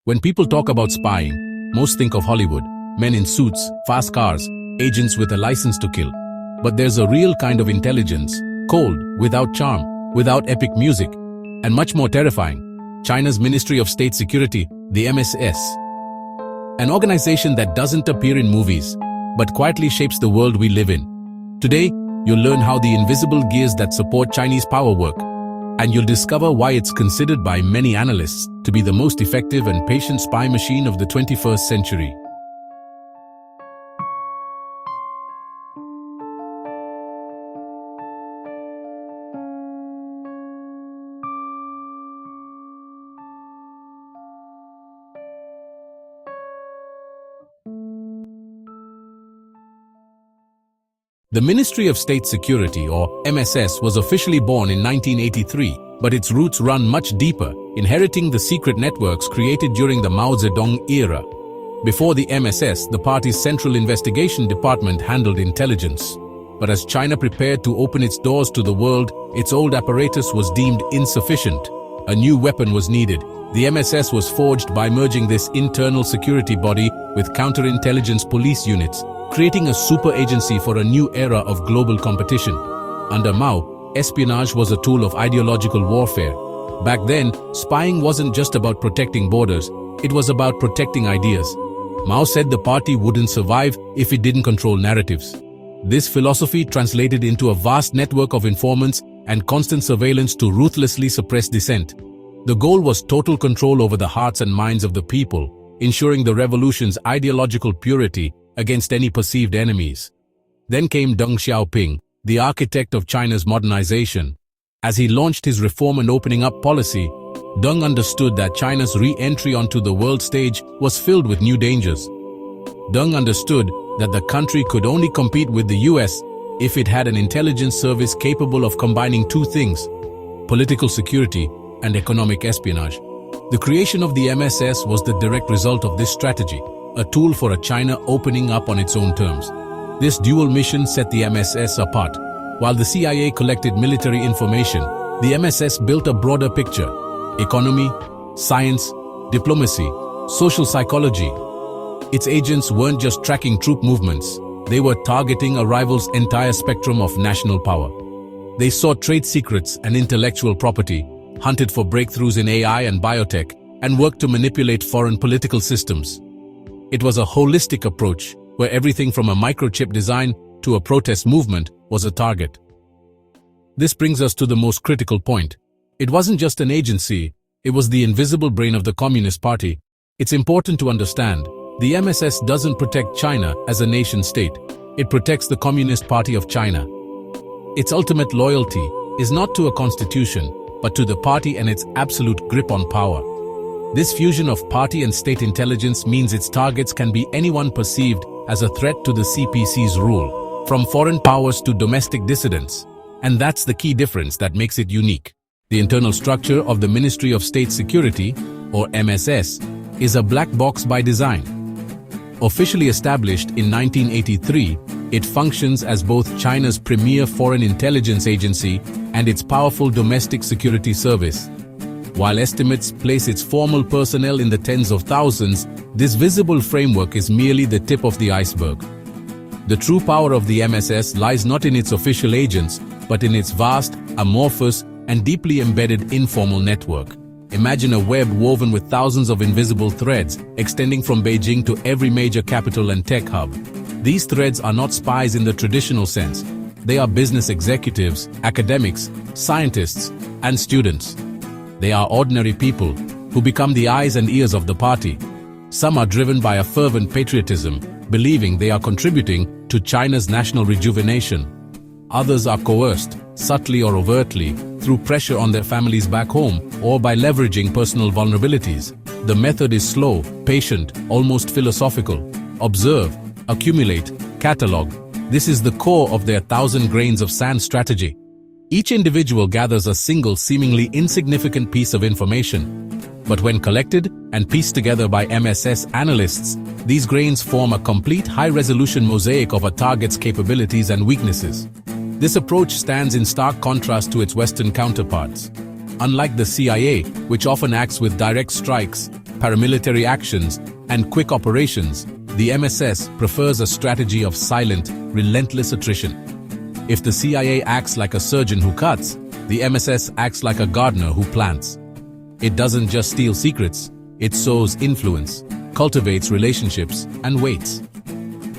When people talk about spying, most think of Hollywood, men in suits, fast cars, agents with a license to kill. But there's a real kind of intelligence, cold, without charm, without epic music, and much more terrifying. China's Ministry of State Security, the MSS. An organization that doesn't appear in movies, but quietly shapes the world we live in. Today, you'll learn how the invisible gears that support Chinese power work, and you'll discover why it's considered by many analysts to be the most effective and patient spy machine of the 21st century. The Ministry of State Security, or MSS, was officially born in 1983, but its roots run much deeper, inheriting the secret networks created during the Mao Zedong era. Before the MSS, the party's Central Investigation Department handled intelligence. But as China prepared to open its doors to the world, its old apparatus was deemed insufficient. A new weapon was needed. The MSS was forged by merging this internal security body with counterintelligence police units, creating a super agency for a new era of global competition. Under Mao, espionage was a tool of ideological warfare. Back then, spying wasn't just about protecting borders, it was about protecting ideas. Mao said the party wouldn't survive if it didn't control narratives. This philosophy translated into a vast network of informants and constant surveillance to ruthlessly suppress dissent. The goal was total control over the hearts and minds of the people, ensuring the revolution's ideological purity against any perceived enemies. Then came Deng Xiaoping, the architect of China's modernization. As he launched his reform and opening up policy, Deng understood that China's re-entry onto the world stage was filled with new dangers. Deng understood that the country could only compete with the US if it had an intelligence service capable of combining two things: political security and economic espionage. The creation of the MSS was the direct result of this strategy, a tool for a China opening up on its own terms. This dual mission set the MSS apart. While the CIA collected military information, the MSS built a broader picture: economy, science, diplomacy, social psychology. Its agents weren't just tracking troop movements, they were targeting a rival's entire spectrum of national power. They sought trade secrets and intellectual property, hunted for breakthroughs in AI and biotech, and worked to manipulate foreign political systems. It was a holistic approach, where everything from a microchip design to a protest movement was a target. This brings us to the most critical point. It wasn't just an agency, it was the invisible brain of the Communist Party. It's important to understand, the MSS doesn't protect China as a nation-state. It protects the Communist Party of China. Its ultimate loyalty is not to a constitution, but to the party and its absolute grip on power. This fusion of party and state intelligence means its targets can be anyone perceived as a threat to the CPC's rule, from foreign powers to domestic dissidents. And that's the key difference that makes it unique. The internal structure of the Ministry of State Security, or MSS, is a black box by design. Officially established in 1983, it functions as both China's premier foreign intelligence agency and its powerful domestic security service. While estimates place its formal personnel in the tens of thousands, this visible framework is merely the tip of the iceberg. The true power of the MSS lies not in its official agents, but in its vast, amorphous, and deeply embedded informal network. Imagine a web woven with thousands of invisible threads, extending from Beijing to every major capital and tech hub. These threads are not spies in the traditional sense. They are business executives, academics, scientists, and students. They are ordinary people who become the eyes and ears of the party. Some are driven by a fervent patriotism, believing they are contributing to China's national rejuvenation. Others are coerced, subtly or overtly, through pressure on their families back home or by leveraging personal vulnerabilities. The method is slow, patient, almost philosophical. Observe, accumulate, catalog. This is the core of their 1,000 grains of sand strategy. Each individual gathers a single, seemingly insignificant piece of information. But when collected and pieced together by MSS analysts, these grains form a complete high-resolution mosaic of a target's capabilities and weaknesses. This approach stands in stark contrast to its Western counterparts. Unlike the CIA, which often acts with direct strikes, paramilitary actions, and quick operations, the MSS prefers a strategy of silent, relentless attrition. If the CIA acts like a surgeon who cuts, the MSS acts like a gardener who plants. It doesn't just steal secrets, it sows influence, cultivates relationships, and waits.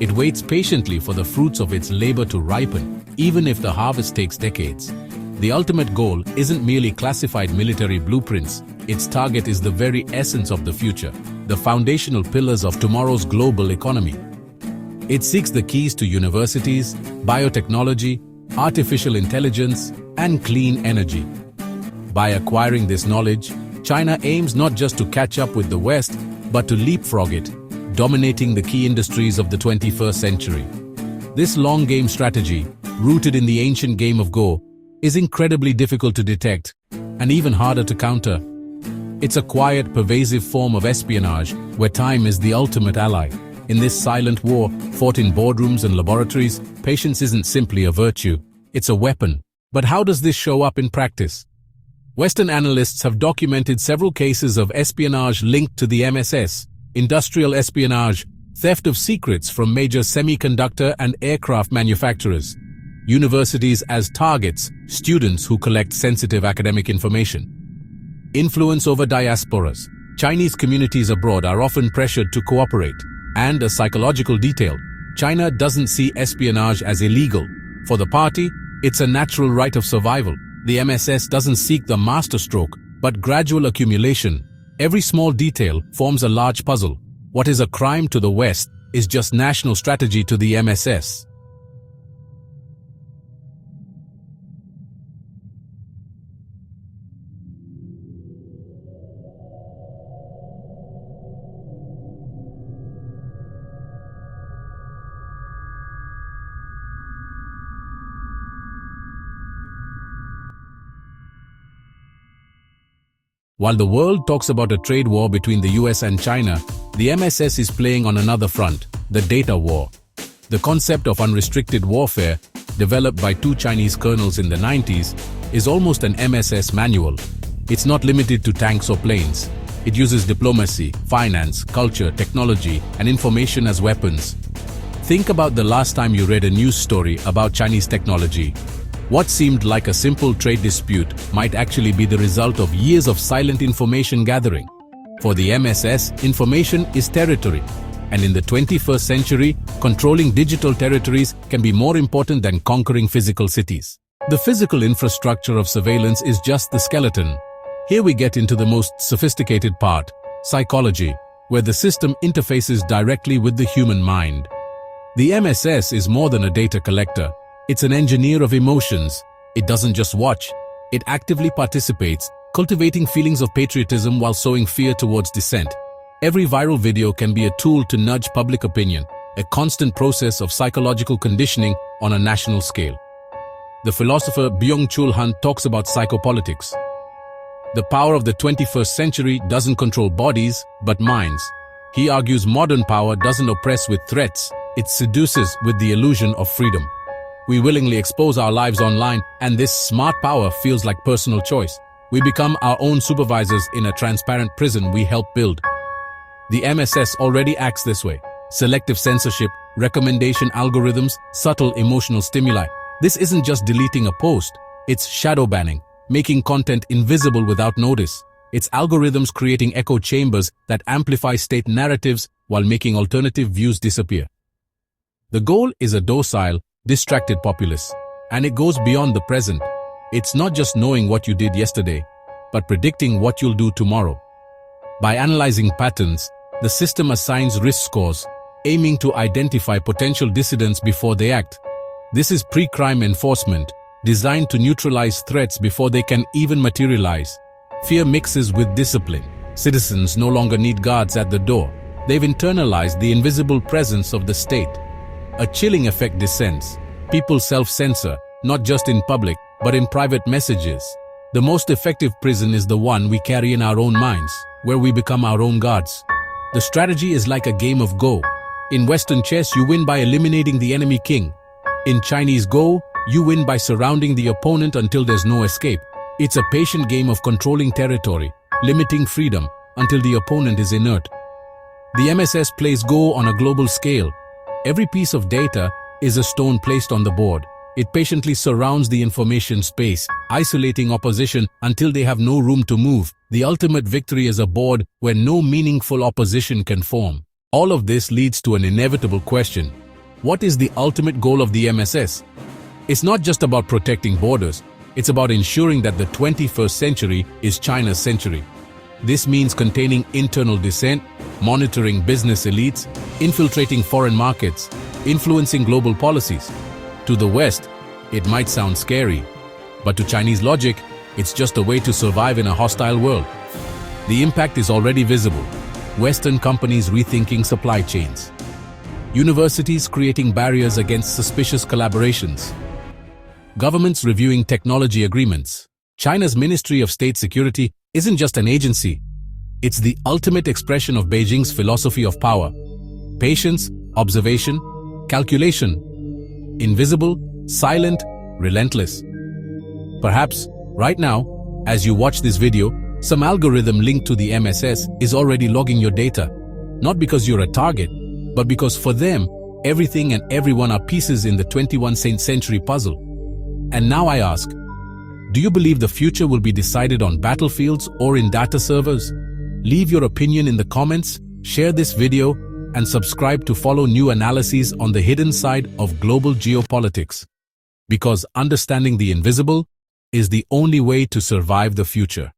It waits patiently for the fruits of its labor to ripen, even if the harvest takes decades. The ultimate goal isn't merely classified military blueprints, its target is the very essence of the future, the foundational pillars of tomorrow's global economy. It seeks the keys to universities, biotechnology, artificial intelligence, and clean energy. By acquiring this knowledge, China aims not just to catch up with the West, but to leapfrog it, dominating the key industries of the 21st century. This long-game strategy, rooted in the ancient game of Go, is incredibly difficult to detect, and even harder to counter. It's a quiet, pervasive form of espionage, where time is the ultimate ally. In this silent war, fought in boardrooms and laboratories, patience isn't simply a virtue, it's a weapon. But how does this show up in practice? Western analysts have documented several cases of espionage linked to the MSS: industrial espionage, theft of secrets from major semiconductor and aircraft manufacturers, universities as targets, students who collect sensitive academic information, influence over diasporas. Chinese communities abroad are often pressured to cooperate, and a psychological detail: China doesn't see espionage as illegal. For the party, it's a natural right of survival. The MSS doesn't seek the masterstroke, but gradual accumulation. Every small detail forms a large puzzle. What is a crime to the West is just national strategy to the MSS. While the world talks about a trade war between the US and China, the MSS is playing on another front, the data war. The concept of unrestricted warfare, developed by two Chinese colonels in the 90s, is almost an MSS manual. It's not limited to tanks or planes. It uses diplomacy, finance, culture, technology, and information as weapons. Think about the last time you read a news story about Chinese technology. What seemed like a simple trade dispute might actually be the result of years of silent information gathering. For the MSS, information is territory, and in the 21st century, controlling digital territories can be more important than conquering physical cities. The physical infrastructure of surveillance is just the skeleton. Here we get into the most sophisticated part, psychology, where the system interfaces directly with the human mind. The MSS is more than a data collector. It's an engineer of emotions. It doesn't just watch, it actively participates, cultivating feelings of patriotism while sowing fear towards dissent. Every viral video can be a tool to nudge public opinion, a constant process of psychological conditioning on a national scale. The philosopher Byung-Chul Han talks about psychopolitics. The power of the 21st century doesn't control bodies, but minds. He argues modern power doesn't oppress with threats, it seduces with the illusion of freedom. We willingly expose our lives online, and this smart power feels like personal choice. We become our own supervisors in a transparent prison we help build. The MSS already acts this way. Selective censorship, recommendation algorithms, subtle emotional stimuli. This isn't just deleting a post, it's shadow banning, making content invisible without notice. It's algorithms creating echo chambers that amplify state narratives while making alternative views disappear. The goal is a docile, distracted populace, and it goes beyond the present. It's not just knowing what you did yesterday, but predicting what you'll do tomorrow. By analyzing patterns, the system assigns risk scores, aiming to identify potential dissidents before they act. This is pre-crime enforcement, designed to neutralize threats before they can even materialize. Fear mixes with discipline. Citizens no longer need guards at the door. They've internalized the invisible presence of the state. A chilling effect descends. People self-censor, not just in public, but in private messages. The most effective prison is the one we carry in our own minds, where we become our own guards. The strategy is like a game of Go. In Western chess, you win by eliminating the enemy king. In Chinese Go, you win by surrounding the opponent until there's no escape. It's a patient game of controlling territory, limiting freedom, until the opponent is inert. The MSS plays Go on a global scale. Every piece of data is a stone placed on the board. It patiently surrounds the information space, isolating opposition until they have no room to move. The ultimate victory is a board where no meaningful opposition can form. All of this leads to an inevitable question. What is the ultimate goal of the MSS? It's not just about protecting borders. It's about ensuring that the 21st century is China's century. This means containing internal dissent, monitoring business elites, infiltrating foreign markets, influencing global policies. To the West, it might sound scary, but to Chinese logic, it's just a way to survive in a hostile world. The impact is already visible. Western companies rethinking supply chains. Universities creating barriers against suspicious collaborations. Governments reviewing technology agreements. China's Ministry of State Security isn't just an agency. It's the ultimate expression of Beijing's philosophy of power. Patience, observation, calculation. Invisible, silent, relentless. Perhaps, right now, as you watch this video, some algorithm linked to the MSS is already logging your data. Not because you're a target, but because for them, everything and everyone are pieces in the 21st century puzzle. And now I ask, do you believe the future will be decided on battlefields or in data servers? Leave your opinion in the comments, share this video, and subscribe to follow new analyses on the hidden side of global geopolitics. Because understanding the invisible is the only way to survive the future.